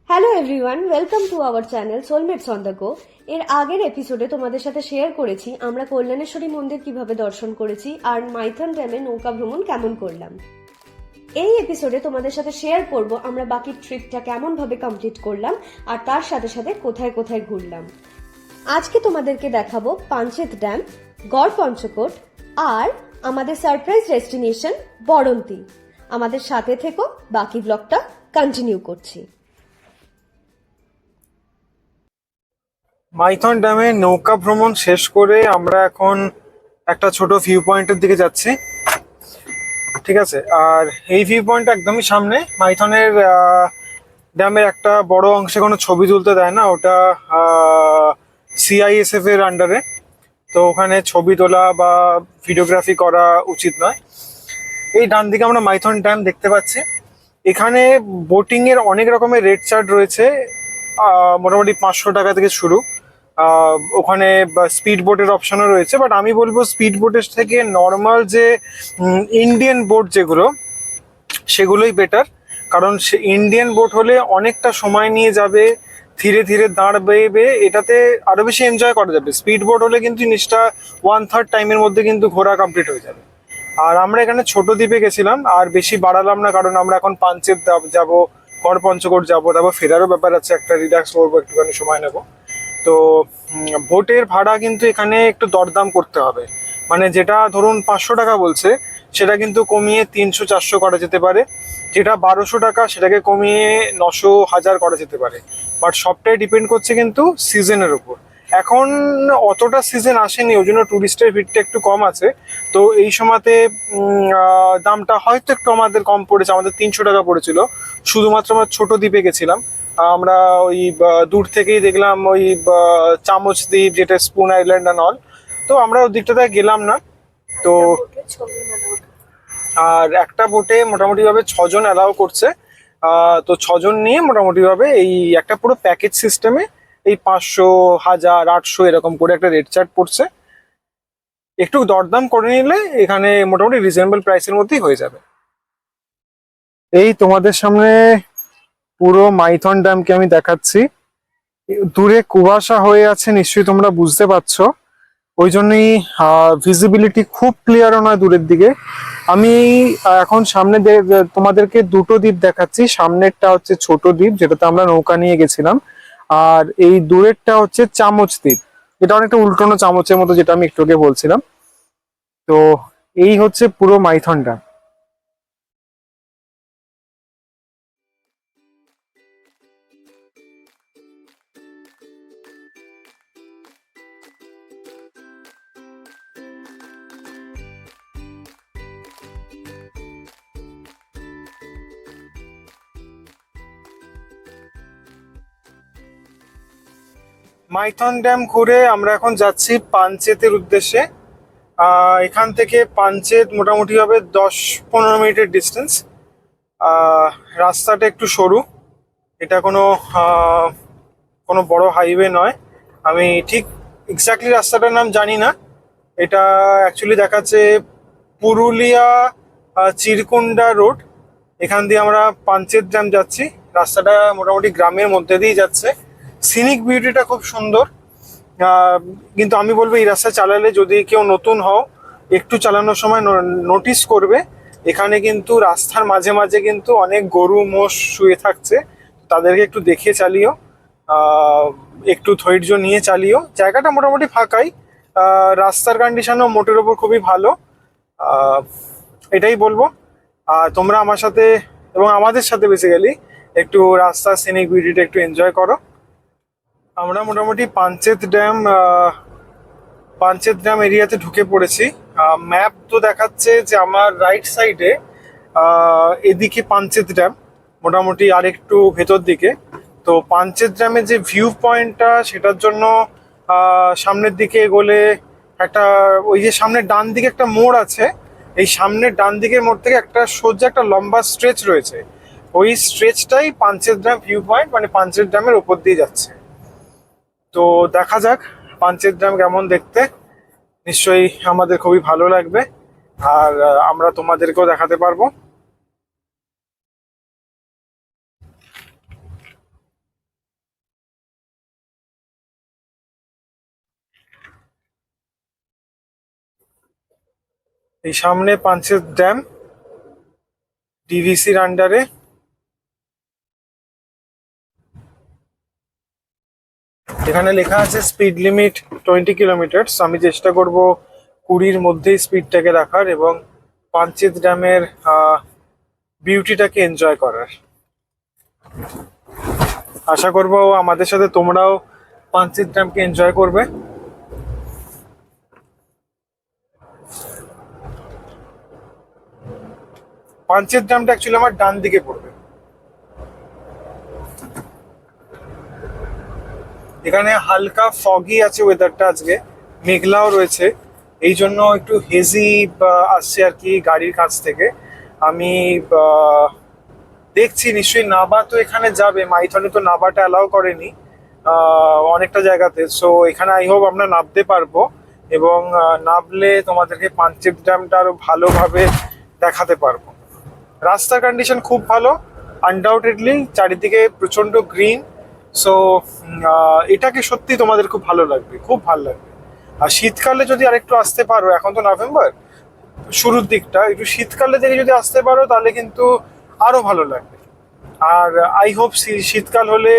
Hello everyone, welcome to our channel Soulmates on the go. এর আগের এপিসোডে তোমাদের সাথে শেয়ার করেছি আমরা কল্যাণেশ্বরী মন্দির কিভাবে দর্শন করেছি আর মাইথন ড্যামে নৌকা ভ্রমণ কেমন করলাম। এই এপিসোডে তোমাদের সাথে শেয়ার করব আমরা বাকি ট্রিপটা কেমন ভাবে কমপ্লিট করলাম আর তার সাথে সাথে কোথায় কোথায় ঘুরলাম। আজকে তোমাদেরকে দেখাবো পাঞ্চেত ড্যাম, গড় পঞ্চকোট আর আমাদের সারপ্রাইজ ডেস্টিনেশন বড়ন্তি। আমাদের সাথে থেকো, বাকি ব্লগটা কন্টিনিউ করছি। মাইথন ড্যামে নৌকা ভ্রমণ শেষ করে আমরা এখন একটা ছোট ভিউ পয়েন্টের দিকে যাচ্ছি। ঠিক আছে, আর এই ভিউ পয়েন্ট একদমই সামনে। মাইথনের ড্যামের একটা বড় অংশে কোনো ছবি তুলতে দেয় না, ওটা সিআইএসএফ এর আন্ডারে, তো ওখানে ছবি তোলা বা ভিডিওগ্রাফি করা উচিত নয়। এই ডান দিকে আমরা মাইথন ড্যাম দেখতে পাচ্ছি। এখানে বোটিং এর অনেক রকমের রেট চার্ট রয়েছে, মোটামুটি 500 টাকা থেকে শুরু। ওখানে স্পিড বোটের অপশনও রয়েছে, বাট আমি বলবো স্পিড বোটের থেকে নর্মাল যে ইন্ডিয়ান বোট যেগুলো, সেগুলোই বেটার। কারণ সে ইন্ডিয়ান বোট হলে অনেকটা সময় নিয়ে যাবে, ধীরে ধীরে দাঁড় বেয়ে এটাতে আরো বেশি এনজয় করা যাবে। স্পিড বোট হলে কিন্তু জিনিসটা 1/3 টাইমের মধ্যে কিন্তু ঘোরা কমপ্লিট হয়ে যাবে। আর আমরা এখানে ছোট দ্বীপে গেছিলাম, আর বেশি বাড়ালাম না, কারণ আমরা এখন পাঞ্চেত যাবো, গড় পঞ্চকোট যাবো, তারপর ফেরারও ব্যাপার আছে, একটা রিল্যাক্স করবো, একটুখানি সময় নেবো। তো বোটের ভাড়া কিন্তু এখানে একটু দরদাম করতে হবে। মানে যেটা ধরুন 500 টাকা বলছে, সেটা কিন্তু কমিয়ে 300-400 করা যেতে পারে। যেটা 1200 টাকা, সেটাকে কমিয়ে 900-1000 করা যেতে পারে। বাট সবটাই ডিপেন্ড করছে কিন্তু সিজনের উপর। এখন অতটা সিজন আসেনি, ওই জন্য টুরিস্টের ভিড়টা একটু কম আছে। তো এই সময়তে দামটা হয়তো একটু আমাদের কম পড়েছে, আমাদের 300 টাকা পড়েছিল। শুধুমাত্র আমরা ছোট দ্বীপে গেছিলাম। আমরা ওই দূর থেকেই দেখলাম ওই চামচ দ্বীপ, যেটা স্পুন আইল্যান্ড অ্যান্ড অল। তো আমরা ওই দিকটাতে গেলাম না। তো আর একটা বোটে মোটামুটি ভাবে 6 জন অ্যালাউ করছে। তো 6 জন নিয়ে মোটামুটি ভাবে এই একটা পুরো প্যাকেজ সিস্টেমে এই 500, 1000, 800 এরকম করে একটা রেট চার্ট পড়ছে। একটু দরদাম করে নিলে এখানে মোটামুটি রিজনেবল প্রাইসের মধ্যেই হয়ে যাবে। এই তোমাদের সামনে পুরো মাইথন ড্যামকে আমি দেখাচ্ছি। দূরে কুয়াশা হয়ে আছে, নিশ্চয়ই তোমরা বুঝতে পারছো। ওই জন্যই ভিজিবিলিটি খুব ক্লিয়ারও নয় দূরের দিকে। আমি এখন সামনে তোমাদেরকে দুটো দ্বীপ দেখাচ্ছি। সামনেরটা হচ্ছে ছোট দ্বীপ, যেটাতে আমরা নৌকা নিয়ে গেছিলাম, আর এই দূরেরটা হচ্ছে চামচ দ্বীপ, এটা অনেকটা উল্টোনো চামচের মতো, যেটা আমি একটু আগে বলছিলাম। তো এই হচ্ছে পুরো মাইথন ড্যাম। মাইথন ড্যাম ঘুরে আমরা এখন যাচ্ছি পাঞ্চেতের উদ্দেশ্যে। এখান থেকে পাঞ্চেত মোটামুটি হবে 10-15 মিনিটের ডিস্টেন্স। রাস্তাটা একটু সরু, এটা কোনো বড় হাইওয়ে নয়। আমি ঠিক এক্স্যাক্টলি রাস্তাটার নাম জানি না। এটা অ্যাকচুয়ালি দেখাচ্ছে পুরুলিয়া চিরকুন্ডা রোড। এখান দিয়ে আমরা পাঞ্চেত ড্যাম যাচ্ছি। রাস্তাটা মোটামুটি গ্রামের মধ্যে দিয়ে যাচ্ছে। সিনিক বিউটিটা খুব সুন্দর। কিন্তু আমি বলবো এই রাস্তা চালালে, যদি কেউ নতুন হও, একটু চালানোর সময় নোটিস করবে এখানে কিন্তু রাস্তার মাঝে মাঝে কিন্তু অনেক গরু মোষ শুয়ে থাকছে। তাদেরকে একটু দেখে চালিও, একটু ধৈর্য নিয়ে চালিও। জায়গাটা মোটামুটি ফাঁকাই, রাস্তার কন্ডিশনও মোটের ওপর খুবই ভালো। এটাই বলবো। তোমরা আমার সাথে এবং আমাদের সাথে বেসিক্যালি একটু রাস্তার সিনিক বিউটিটা একটু এনজয় করো। আমরা মোটামুটি পাঞ্চেত ড্যাম এরিয়াতে ঢুকে পড়েছি। ম্যাপ তো দেখাচ্ছে যে আমার রাইট সাইডে এদিকে পাঞ্চেত ড্যাম, মোটামুটি আরেকটু ভেতর দিকে। তো পাঞ্চেত ড্যামের যে ভিউ পয়েন্টটা, সেটার জন্য সামনের দিকে এগোলে একটা, ওই যে সামনের ডান দিকে একটা মোড় আছে, এই সামনের ডান দিকের মোড় থেকে একটা সোজা একটা লম্বা স্ট্রেচ রয়েছে। ওই স্ট্রেচটাই পাঞ্চেত ড্যাম ভিউ পয়েন্ট, মানে পাঞ্চেত ড্যামের উপর দিয়ে যাচ্ছে। তো দেখা যাক পাঞ্চেত ড্যাম কেমন দেখতে। নিশ্চয়ই আমাদের খুবই ভালো লাগবে, আর আমরা তোমাদেরকেও দেখাতে পারবো। এই সামনে পাঞ্চেত ড্যাম, ডিভিসির আন্ডারে। এখানে লেখা আছে স্পিড লিমিট 20 কিলোমিটার। আমি চেষ্টা করব 20-র মধ্যেই স্পিডটাকে রাখার এবং পাঞ্চেত ড্যামের বিউটিটাকে এনজয় করার। আশা করব আমাদের সাথে তোমরাও পাঞ্চেত ড্যামকে এনজয় করবে। পাঞ্চেত ড্যামটা অ্যাকচুয়ালি আমার ডান দিকে পড়বে। এখানে হালকা ফগি আছে ওয়েদারটা, আজকে মেঘলাও রয়েছে, এই জন্য একটু হেজি আসছে আর কি গাড়ির কাছ থেকে। আমি দেখছি নিশ্চয়ই নাবা তো এখানে যাবে, মাইথনে তো নাবাটা অ্যালাউ করেনি অনেকটা জায়গাতে। সো এখানে আই হোপ আমরা নামতে পারবো এবং নামলে তোমাদেরকে পাঞ্চেত ড্যামটা আরো ভালোভাবে দেখাতে পারবো। রাস্তার কন্ডিশন খুব ভালো আনডাউটেডলি, চারিদিকে প্রচন্ড গ্রিন। সো এটাকে সত্যি তোমাদের খুব ভালো লাগবে, খুব ভালো লাগবে। আর শীতকালে যদি আরেকটু আসতে পারো, এখন তো নভেম্বর শুরুর দিকটা, একটু শীতকালে থেকে যদি আসতে পারো তাহলে কিন্তু আরো ভালো লাগবে। আর আই হোপ শীতকাল হলে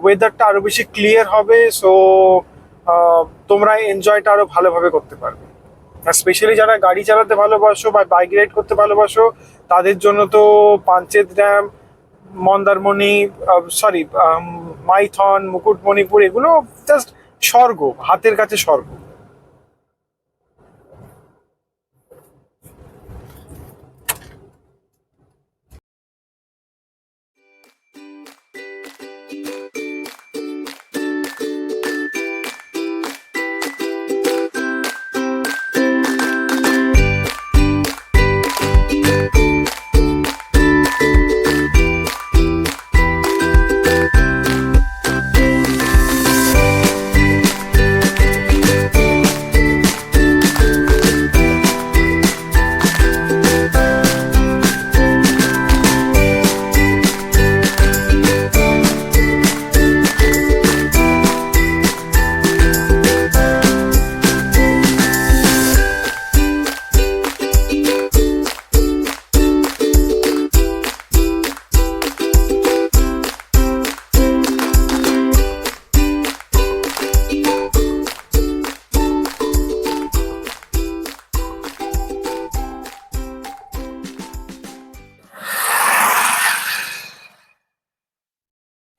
ওয়েদারটা আরো বেশি ক্লিয়ার হবে। সো তোমরা এনজয়টা আরো ভালোভাবে করতে পারবে। আর স্পেশালি যারা গাড়ি চালাতে ভালোবাসো বা বাইক রাইড করতে ভালোবাসো তাদের জন্য তো পাঞ্চেত ড্যাম, মন্দারমণি, সরি মাইথন, মুকুটমণিপুর এগুলো জাস্ট স্বর্গ, হাতের কাছে স্বর্গ।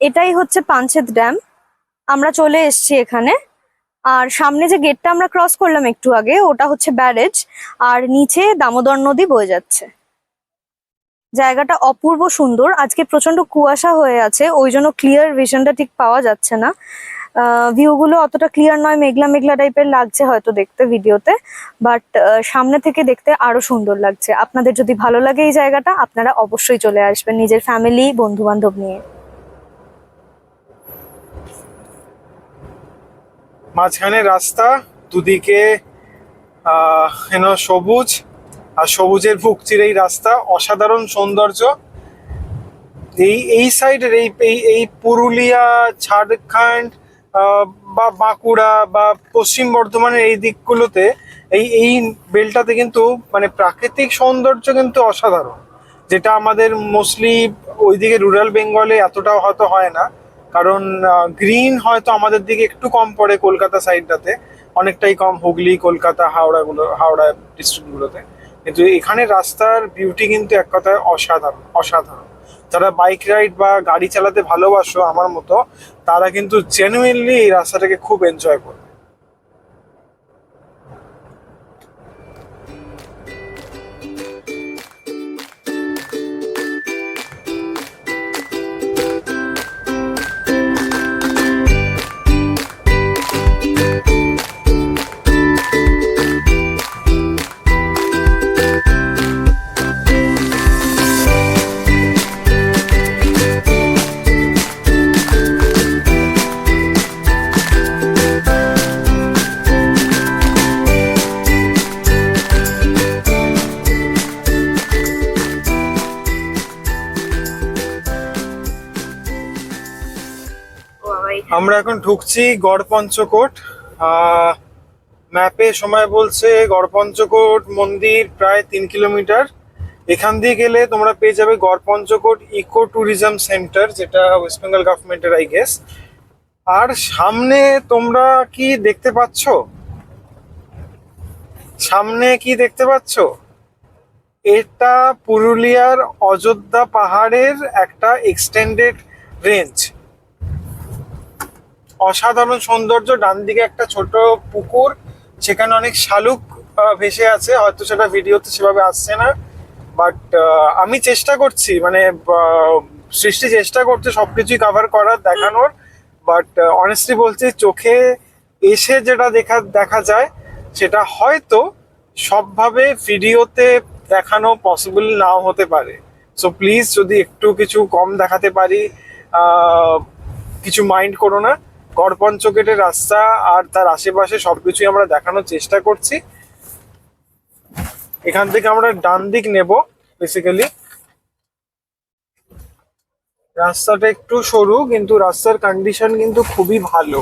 এটাই হচ্ছে পাঞ্চেত ড্যাম। আমরা চলে এসেছি এখানে। আর সামনে যে গেটটা আমরা ক্রস করলাম একটু আগে, ওটা হচ্ছে ব্যারেজ, আর নিচে দামোদর নদী বয়ে যাচ্ছে। জায়গাটা অপূর্ব সুন্দর। আজকে প্রচন্ড কুয়াশা হয়ে আছে, ওই জন্য ক্লিয়ার ভিশনটা ঠিক পাওয়া যাচ্ছে না। ভিউ গুলো অতটা ক্লিয়ার নয়, মেঘলা মেঘলা টাইপের লাগছে হয়তো দেখতে ভিডিওতে, বাট সামনে থেকে দেখতে আরো সুন্দর লাগছে। আপনাদের যদি ভালো লাগে এই জায়গাটা, আপনারা অবশ্যই চলে আসবেন নিজের ফ্যামিলি বন্ধু বান্ধব নিয়ে। মাঝখানে রাস্তা, দুদিকে সবুজ, আর সবুজের বুক চিরেই রাস্তা, অসাধারণ সৌন্দর্য। এই সাইডের এই পুরুলিয়া, ঝাড়খণ্ড বা বাঁকুড়া বা পশ্চিম বর্ধমানের এই দিকগুলোতে এই বেলটাতে কিন্তু মানে প্রাকৃতিক সৌন্দর্য কিন্তু অসাধারণ, যেটা আমাদের মোস্টলি ওইদিকে রুরাল বেঙ্গলে এতটাও হয়তো হয় না, কারণ গ্রিন হয়তো আমাদের দিকে একটু কম পড়ে। কলকাতা সাইডটাতে অনেকটাই কম, হুগলি, কলকাতা, হাওড়া ডিস্ট্রিক্টগুলোতে। কিন্তু এখানে রাস্তার বিউটি কিন্তু এক কথায় অসাধারণ, অসাধারণ। যারা বাইক রাইড বা গাড়ি চালাতে ভালোবাসো আমার মতো, তারা কিন্তু জেনুইনলি এই রাস্তাটাকে খুব এনজয় করে। আমরা এখন ঢুকছি গড়পঞ্চকোট। ম্যাপে সময় বলছে গড়পঞ্চকোট মন্দির প্রায় 3 কিলোমিটার। এখান দিয়ে গেলে তোমরা পেয়ে যাবে গড়পঞ্চকোট ইকো ট্যুরিজম সেন্টার, যেটা ওয়েস্ট বেঙ্গল গভর্নমেন্টের আই গেস। আর সামনে তোমরা কি দেখতে পাচ্ছ? সামনে কি দেখতে পাচ্ছ? এটা পুরুলিয়ার অযোধ্যা পাহাড়ের একটা এক্সটেন্ডেড রেঞ্জ। অসাধারণ সৌন্দর্য। ডান দিকে একটা ছোট পুকুর, সেখানে অনেক শালুক ভেসে আছে, হয়তো সেটা ভিডিওতে সেভাবে আসছে না, বাট আমি চেষ্টা করছি, মানে সৃষ্টি চেষ্টা করছে সবকিছুই কভার করার, দেখানোর। বাট অনেস্টলি বলছি, চোখে এসে যেটা দেখা যায় সেটা হয়তো সবভাবে ভিডিওতে দেখানো পসিবল নাও হতে পারে। সো প্লিজ, যদি একটু কিছু কম দেখাতে পারি, কিছু মাইন্ড করো না। গড়পঞ্চকোটের রাস্তা আর তার আশেপাশে সবকিছুই আমরা দেখানোর চেষ্টা করছি। এখান থেকে আমরা ডান দিক নেব বেসিক্যালি। রাস্তাটা একটু সরু, কিন্তু রাস্তার কন্ডিশন কিন্তু খুবই ভালো।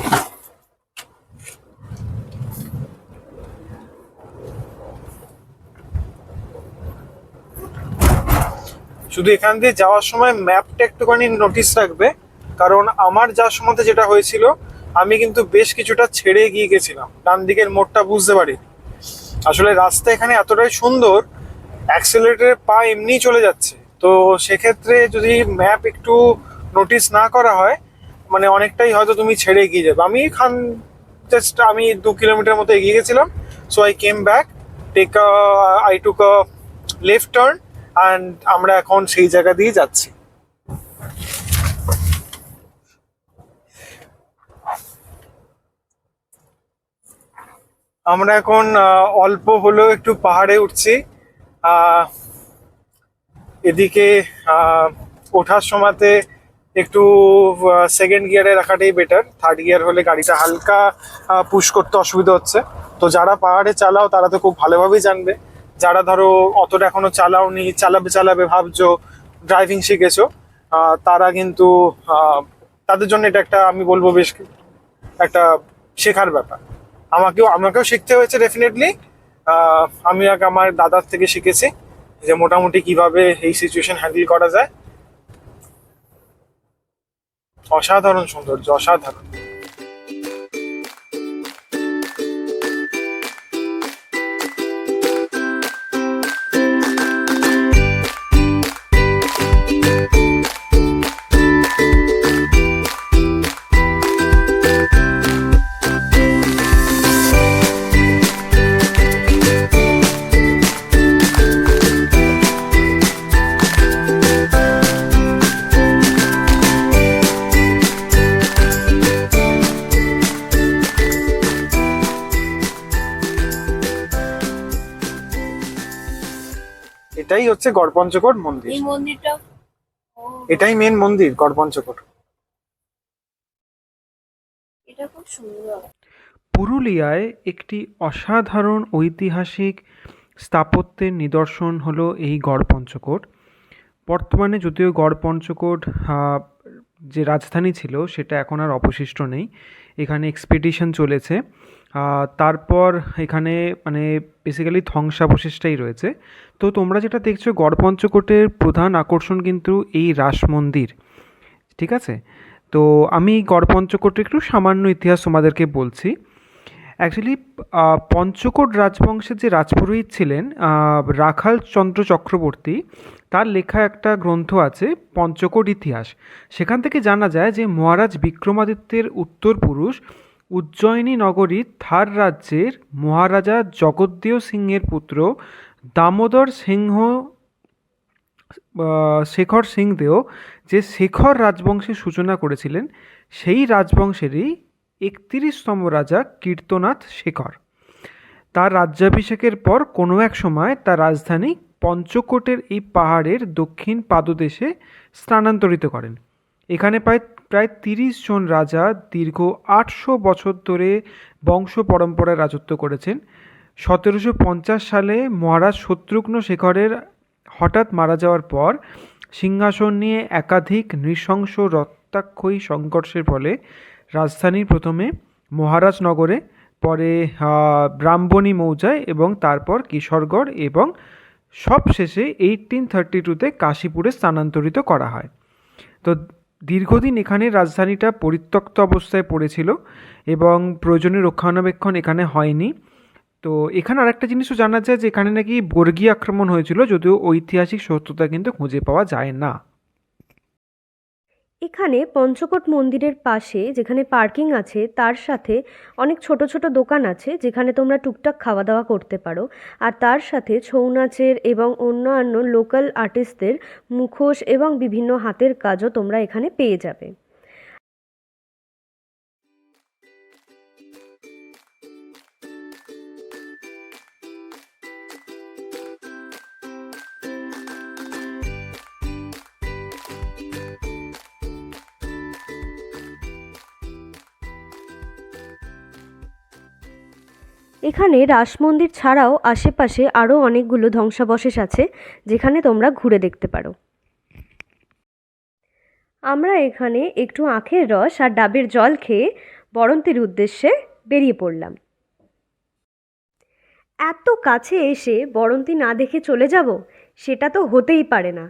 শুধু এখান দিয়ে যাওয়ার সময় ম্যাপটা একটুখানি নোটিস রাখবে, কারণ আমার যাওয়ার সময় যেটা হয়েছিল, আমি কিন্তু বেশ কিছুটা ছেড়ে গিয়ে গেছিলাম, ডান দিকের মোড়টা বুঝতে পারি। আসলে রাস্তা এখানে এতটাই সুন্দর, অ্যাক্সেলারেটরে পা এমনি চলে যাচ্ছে। তো সেক্ষেত্রে যদি ম্যাপ একটু নোটিস না করা হয়, মানে অনেকটাই হয়তো তুমি ছেড়ে এগিয়ে যাবে। আমি 2 কিলোমিটার মতো এগিয়ে গেছিলাম। So I came back, I took a left turn, and আমরা এখন সেই জায়গা দিয়ে যাচ্ছি। আমরা এখন অল্প হলেও একটু পাহাড়ে উঠছি। এদিকে ওঠার সময়তে একটু সেকেন্ড গিয়ারে রাখাটাই বেটার। থার্ড গিয়ার হলে গাড়িটা হালকা পুশ করতে অসুবিধা হচ্ছে। তো যারা পাহাড়ে চালাও তারা তো খুব ভালোভাবেই জানবে। যারা ধরো অতটা এখনো চালাওনি, চালাবে ভাবছো, ড্রাইভিং শিখেছো, তারা কিন্তু তাদের জন্য এটা একটা, আমি বলবো, বেশ একটা শেখার ব্যাপার। আমাকেও শিখতে হয়েছে ডেফিনেটলি। আমি আগে আমার দাদার থেকে শিখেছি যে মোটামুটি কিভাবে এই সিচুয়েশন হ্যান্ডেল করা যায়। অসাধারণ সৌন্দর্য, অসাধারণ। এটাই হচ্ছে গড়পঞ্চকোট মন্দির। এই মন্দিরটা, এটাই মেন মন্দির গড়পঞ্চকোট। এটা খুব সুন্দর। পুরুলিয়ায় একটি অসাধারণ ঐতিহাসিক স্থাপত্যের নিদর্শন হলো এই গড়পঞ্চকোট। বর্তমানে যদিও গড়পঞ্চকোট যে রাজধানী ছিল সেটা এখন আর অবশিষ্ট নেই। এখানে এক্সপিডিশন চলেছে। তারপর এখানে মানে বেসিক্যালি ধ্বংসাবশেষটাই রয়েছে। তো তোমরা যেটা দেখছো, গড়পঞ্চকোটের প্রধান আকর্ষণ কিন্তু এই রাস মন্দির, ঠিক আছে? তো আমি গড়পঞ্চকোটের একটু সামান্য ইতিহাস তোমাদেরকে বলছি। অ্যাকচুয়ালি পঞ্চকোট রাজবংশের যে রাজপুরোহিত ছিলেন রাখাল চন্দ্র চক্রবর্তী, তার লেখা একটা গ্রন্থ আছে পঞ্চকোট ইতিহাস। সেখান থেকে জানা যায় যে মহারাজ বিক্রমাদিত্যের উত্তর পুরুষ উজ্জয়িনী নগরী থার রাজ্যের মহারাজা জগদ্দেও সিংহের পুত্র দামোদর সিংহ শেখর সিংদেও যে শেখর রাজবংশের সূচনা করেছিলেন, সেই রাজবংশেরই 31তম রাজা কীর্তনাথ শেখর তার রাজ্যাভিষেকের পর কোনো এক সময় তার রাজধানী পঞ্চকোটের এই পাহাড়ের দক্ষিণ পাদদেশে স্থানান্তরিত করেন। এখানে প্রায় 30 জন রাজা দীর্ঘ 800 বছর ধরে বংশ পরম্পরায় রাজত্ব করেছেন। 1750 সালে মহারাজ শত্রুঘ্ন শেখরের হঠাৎ মারা যাওয়ার পর সিংহাসন নিয়ে একাধিক নৃশংস রক্তাক্ষয়ী সংঘর্ষের ফলে রাজধানীর প্রথমে মহারাজনগরে, পরে ব্রাহ্মণী মৌজায় এবং তারপর কিশোরগড় এবং সবশেষে 1832-তে কাশীপুরে স্থানান্তরিত করা হয়। তো দীর্ঘদিন এখানে রাজধানীটা পরিত্যক্ত অবস্থায় পড়েছিল এবং প্রয়োজনীয় রক্ষণাবেক্ষণ এখানে হয়নি। তো এখানে আরেকটা জিনিসও জানা যায় যে এখানে নাকি বর্গী আক্রমণ হয়েছিল, যদিও ঐতিহাসিক সত্যতা কিন্তু খুঁজে পাওয়া যায় না। এখানে পঞ্চকোট মন্দিরের পাশে যেখানে পার্কিং আছে তার সাথে অনেক ছোট ছোট দোকান আছে যেখানে তোমরা টুকটাক খাওয়া দাওয়া করতে পারো। আর তার সাথে ছৌ নাচের এবং অন্যান্য লোকাল আর্টিস্টদের মুখোশ এবং বিভিন্ন হাতের কাজও তোমরা এখানে পেয়ে যাবে। এখানে রাস মন্দির ছাড়াও আশেপাশে আরও অনেকগুলো ধ্বংসাবশেষ আছে যেখানে তোমরা ঘুরে দেখতে পারো। আমরা এখানে একটু আখের রস আর ডাবের জল খেয়ে বড়ন্তির উদ্দেশ্যে বেরিয়ে পড়লাম। এত কাছে এসে বড়ন্তি না দেখে চলে যাব সেটা তো হতেই পারে না,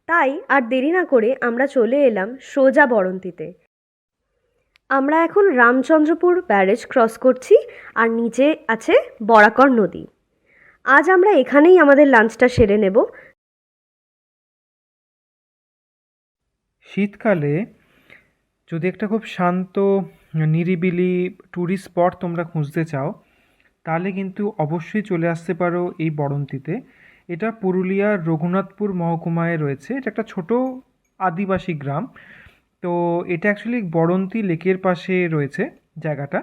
তাই আর দেরি না করে আমরা চলে এলাম সোজা বড়ন্তিতে। আমরা এখন রামচন্দ্রপুর ব্যারেজ ক্রস করছি আর নিচে আছে বরাকর নদী। আজ আমরা এখানেই আমাদের লাঞ্চটা সেরে নেব। শীতকালে যদি একটা খুব শান্ত নিরিবিলি ট্যুরিস্ট স্পট তোমরা খুঁজতে চাও তাহলে কিন্তু অবশ্যই চলে আসতে পারো এই বড়ন্তিতে। এটা পুরুলিয়ার রঘুনাথপুর মহকুমায় রয়েছে। এটা একটা ছোট আদিবাসী গ্রাম। তো এটা অ্যাকচুয়ালি বড়ন্তি লেকের পাশে রয়েছে জায়গাটা।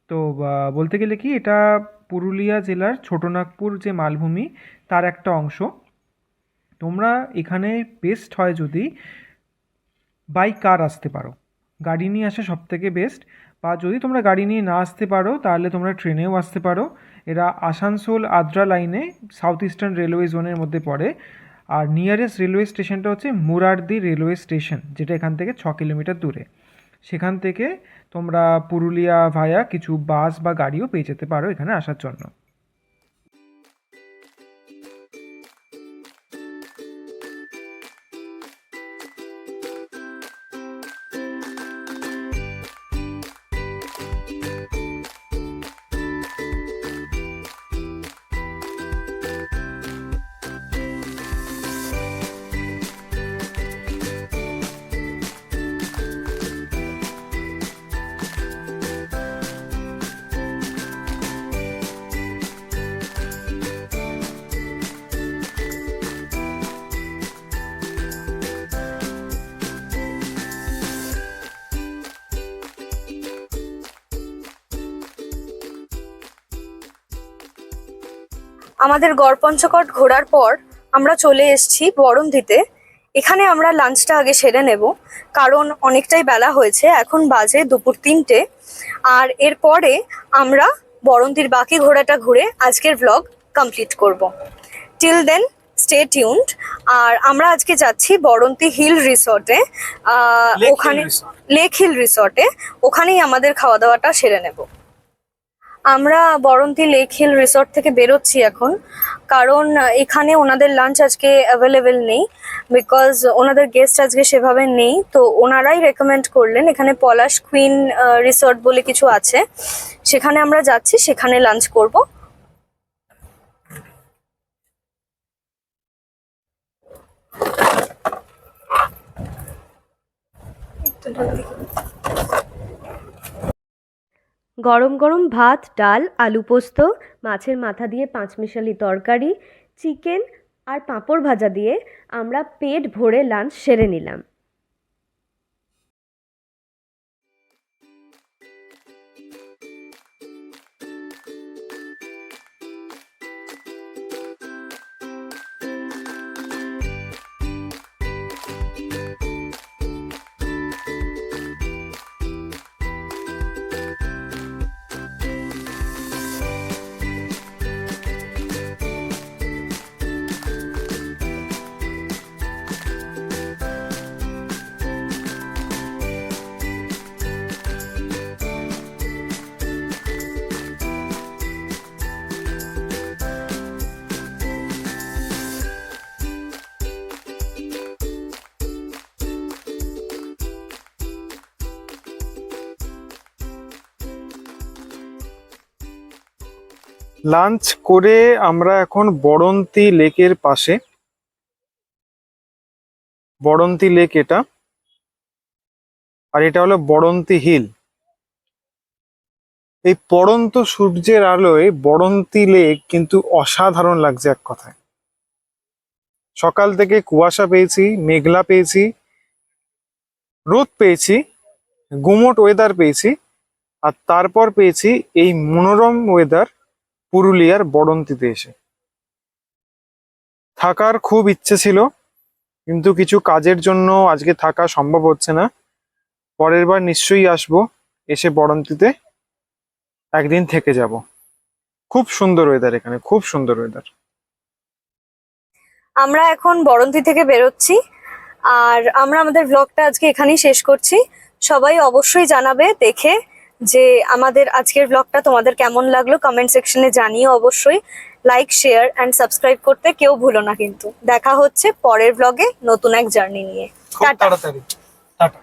তো বলতে গেলে কি এটা পুরুলিয়া জেলার ছোটনাগপুর যে মালভূমি তার একটা অংশ। তোমরা এখানে বেস্ট হয় যদি বাই কার আসতে পারো, গাড়ি নিয়ে আসা সব থেকে বেস্ট। বা যদি তোমরা গাড়ি নিয়ে না আসতে পারো তাহলে তোমরা ট্রেনেও আসতে পারো। এরা আসানসোল আদ্রা লাইনে সাউথ ইস্টার্ন রেলওয়ে জোনের মধ্যে পড়ে। আর নিয়ারেস্ট রেলওয়ে স্টেশনটা হচ্ছে মুরারদি রেলওয়ে স্টেশন, যেটা এখান থেকে 6 কিলোমিটার দূরে। সেখান থেকে তোমরা পুরুলিয়া ভায়া কিছু বাস বা গাড়িও পেয়ে যেতে পারো এখানে আসার জন্য। আমাদের গড়পঞ্চকোট ঘোরার পর আমরা চলে এসেছি বড়ন্তিতে। এখানে আমরা লাঞ্চটা আগে সেরে নেব, কারণ অনেকটাই বেলা হয়েছে, এখন বাজে দুপুর 3টে। আর এরপরে আমরা বড়ন্তির বাকি ঘোরাটা ঘুরে আজকের ব্লগ কমপ্লিট করব। Till then stay tuned. আর আমরা আজকে যাচ্ছি বড়ন্তি হিল রিসর্টে, ওখানে লেক হিল রিসর্টে। ওখানেই আমাদের খাওয়া দাওয়াটা সেরে নেব। আমরা বড়ন্তি লেক হিল রিসর্ট থেকে বেরোচ্ছি এখন, কারণ এখানে ওনাদের লাঞ্চ আজকে অ্যাভেলেবেল নেই, বিকজ ওনাদের গেস্ট আজকে সেভাবে নেই। তো ওনারাই রেকমেন্ড করলেন এখানে পলাশ কুইন রিসর্ট বলে কিছু আছে, সেখানে আমরা যাচ্ছি, সেখানে লাঞ্চ করব। গরম গরম ভাত, ডাল, আলু পোস্ত, মাছের মাথা দিয়ে পাঁচমিশালি তরকারি, চিকেন আর পাঁপড় ভাজা দিয়ে আমরা পেট ভরে লাঞ্চ সেরে নিলাম। লাঞ্চ করে আমরা এখন বড়ন্তি লেকের পাশে, বড়ন্তি লেক এটা, আর এটা হলো বড়ন্তি হিল। এই পড়ন্ত সূর্যের আলোয় বড়ন্তি লেক কিন্তু অসাধারণ লাগছে এক কথায়। সকাল থেকে কুয়াশা পেয়েছি, মেঘলা পেয়েছি, রোদ পেয়েছি, গুমোট ওয়েদার পেয়েছি, আর তারপর পেয়েছি এই মনোরম ওয়েদার পুরুলিয়ার বড়ন্তিতে এসে। থাকার খুব ইচ্ছে ছিল, কিন্তু কিছু কাজের জন্য আজকে থাকা সম্ভব হচ্ছে না। পরের বার নিশ্চয়ই আসবো, এসে বড়ন্তিতে একদিন থেকে যাব। খুব সুন্দর ওয়েদার এখানে, খুব সুন্দর ওয়েদার। আমরা এখন বড়ন্তি থেকে বেরোচ্ছি, আর আমরা আমাদের ব্লগটা আজকে এখানেই শেষ করছি। সবাই অবশ্যই জানাবে দেখে যে আমাদের আজকের ব্লগটা তোমাদের কেমন লাগলো, কমেন্ট সেকশনে জানিও অবশ্যই। লাইক, শেয়ার অ্যান্ড সাবস্ক্রাইব করতে কেউ ভুলো না কিন্তু। দেখা হচ্ছে পরের ব্লগে নতুন এক জার্নি নিয়ে। খুব টাটা। তাড়াতাড়ি। টাটা।